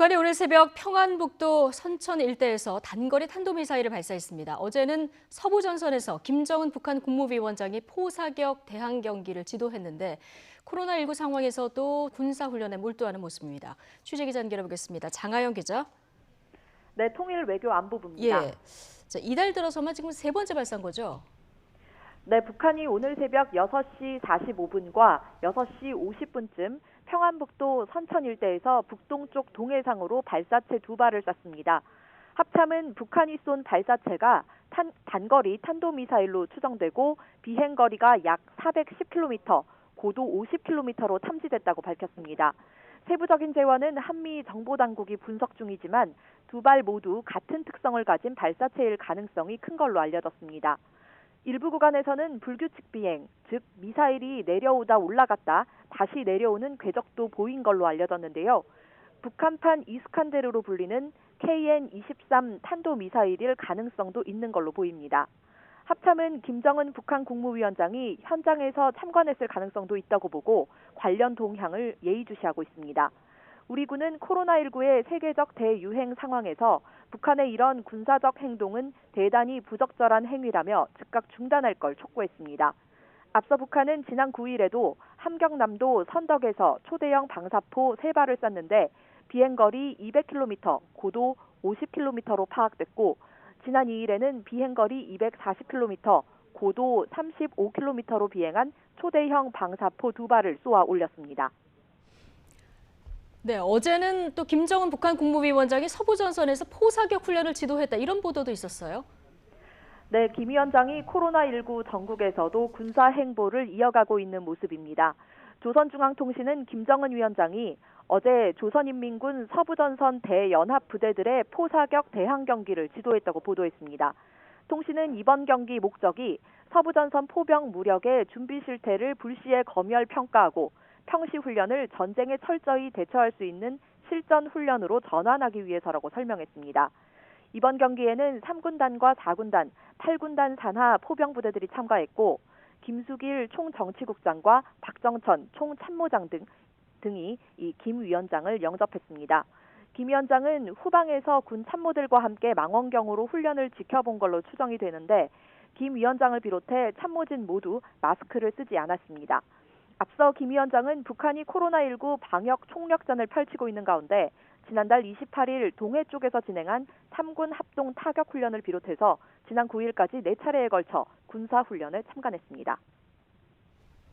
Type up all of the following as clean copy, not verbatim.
북한이 오늘 새벽 평안북도 선천 일대에서 단거리 탄도미사일을 발사했습니다. 어제는 서부전선에서 김정은 북한 국무위원장이 포사격 대항 경기를 지도했는데 코로나19 상황에서도 군사훈련에 몰두하는 모습입니다. 취재기자 연결해보겠습니다. 장하영 기자. 네, 통일 외교 안보부입니다. 예. 자, 이달 들어서만 지금 세 번째 발사인 거죠? 네, 북한이 오늘 새벽 6시 45분과 6시 50분쯤 평안북도 선천 일대에서 북동쪽 동해상으로 발사체 2발을 쐈습니다. 합참은 북한이 쏜 발사체가 단거리 탄도미사일로 추정되고 비행거리가 약 410km, 고도 50km로 탐지됐다고 밝혔습니다. 세부적인 재원은 한미 정보당국이 분석 중이지만 2발 모두 같은 특성을 가진 발사체일 가능성이 큰 걸로 알려졌습니다. 일부 구간에서는 불규칙 비행, 즉 미사일이 내려오다 올라갔다 다시 내려오는 궤적도 보인 걸로 알려졌는데요. 북한판 이스칸데르로 불리는 KN-23 탄도미사일일 가능성도 있는 걸로 보입니다. 합참은 김정은 북한 국무위원장이 현장에서 참관했을 가능성도 있다고 보고 관련 동향을 예의주시하고 있습니다. 우리 군은 코로나19의 세계적 대유행 상황에서 북한의 이런 군사적 행동은 대단히 부적절한 행위라며 즉각 중단할 걸 촉구했습니다. 앞서 북한은 지난 9일에도 함경남도 선덕에서 초대형 방사포 3발을 쐈는데 비행거리 200km, 고도 50km로 파악됐고 지난 2일에는 비행거리 240km, 고도 35km로 비행한 초대형 방사포 2발을 쏘아 올렸습니다. 네, 어제는 또 김정은 북한 국무위원장이 서부전선에서 포사격 훈련을 지도했다 이런 보도도 있었어요. 네, 김 위원장이 코로나19 전국에서도 군사 행보를 이어가고 있는 모습입니다. 조선중앙통신은 김정은 위원장이 어제 조선인민군 서부전선 대연합부대들의 포사격 대항 경기를 지도했다고 보도했습니다. 통신은 이번 경기 목적이 서부전선 포병 무력의 준비 실태를 불시에 검열 평가하고 평시 훈련을 전쟁에 철저히 대처할 수 있는 실전 훈련으로 전환하기 위해서라고 설명했습니다. 이번 경기에는 3군단과 4군단, 8군단 산하 포병부대들이 참가했고 김수길 총정치국장과 박정천 총참모장 등이 이 김 위원장을 영접했습니다. 김 위원장은 후방에서 군 참모들과 함께 망원경으로 훈련을 지켜본 걸로 추정이 되는데 김 위원장을 비롯해 참모진 모두 마스크를 쓰지 않았습니다. 앞서 김 위원장은 북한이 코로나19 방역 총력전을 펼치고 있는 가운데 지난달 28일 동해 쪽에서 진행한 3군 합동 타격 훈련을 비롯해서 지난 9일까지 4차례에 걸쳐 군사훈련에 참관했습니다.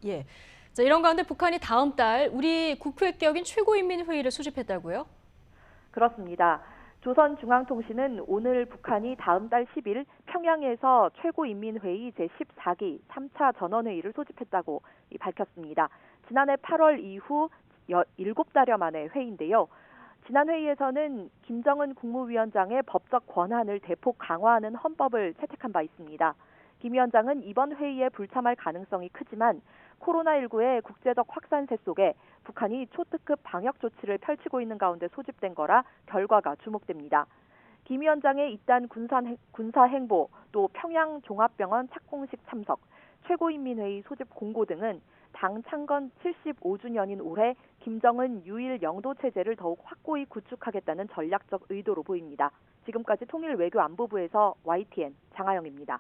예. 자, 이런 가운데 북한이 다음 달 우리 국회격인 최고인민회의를 소집했다고요? 그렇습니다. 조선중앙통신은 오늘 북한이 다음 달 10일 평양에서 최고인민회의 제14기 3차 전원회의를 소집했다고 밝혔습니다. 지난해 8월 이후 7달여 만의 회의인데요. 지난 회의에서는 김정은 국무위원장의 법적 권한을 대폭 강화하는 헌법을 채택한 바 있습니다. 김 위원장은 이번 회의에 불참할 가능성이 크지만 코로나19의 국제적 확산세 속에 북한이 초특급 방역 조치를 펼치고 있는 가운데 소집된 거라 결과가 주목됩니다. 김 위원장의 잇단 군사 행보, 또 평양 종합병원 착공식 참석, 최고인민회의 소집 공고 등은 당 창건 75주년인 올해 김정은 유일 영도 체제를 더욱 확고히 구축하겠다는 전략적 의도로 보입니다. 지금까지 통일외교안보부에서 YTN 장하영입니다.